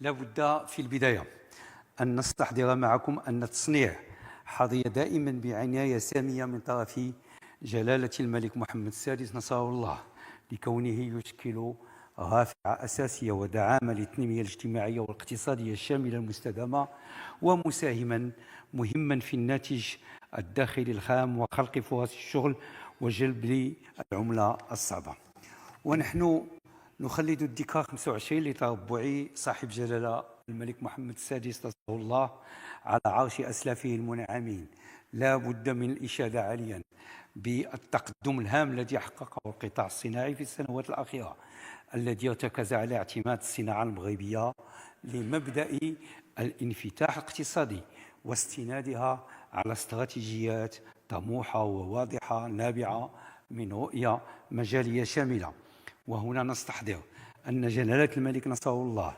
لا بد في البداية أن نستحضر معكم أن التصنيع حظي دائما بعناية سامية من طرف جلالة الملك محمد السادس نصره الله، لكونه يشكل رافعة أساسية ودعامة للتنمية الاجتماعية والاقتصادية الشاملة المستدامة، ومساهما مهما في الناتج الداخلي الخام وخلق فرص الشغل وجلب العملة الصعبة. ونحن نخلد الذكرى 25 لتربع صاحب جلالة الملك محمد السادس نصره الله على عرش أسلافه المنعمين. لا بد من الإشادة عاليا بالتقدم الهام الذي حققه القطاع الصناعي في السنوات الأخيرة، الذي ارتكز على اعتماد الصناعة المغربية لمبدأ الانفتاح الاقتصادي واستنادها على استراتيجيات طموحة وواضحة نابعة من رؤية مجالية شاملة. وهنا نستحضر أن جلالة الملك نصره الله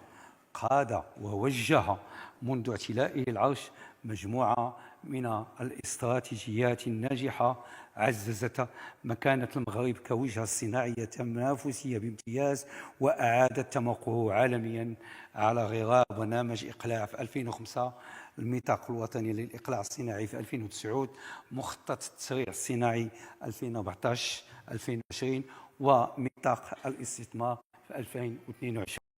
قاد ووجه منذ اعتلائه العرش مجموعة من الاستراتيجيات الناجحة عززت مكانة المغرب كوجهة صناعية تنافسية بامتياز، وأعادت تموقعه عالميا على غرار برنامج إقلاع في 2005، الميثاق الوطني للإقلاع الصناعي في 2009، مخطط التسريع الصناعي 2014-2020، وميثاق الاستثمار في 2022.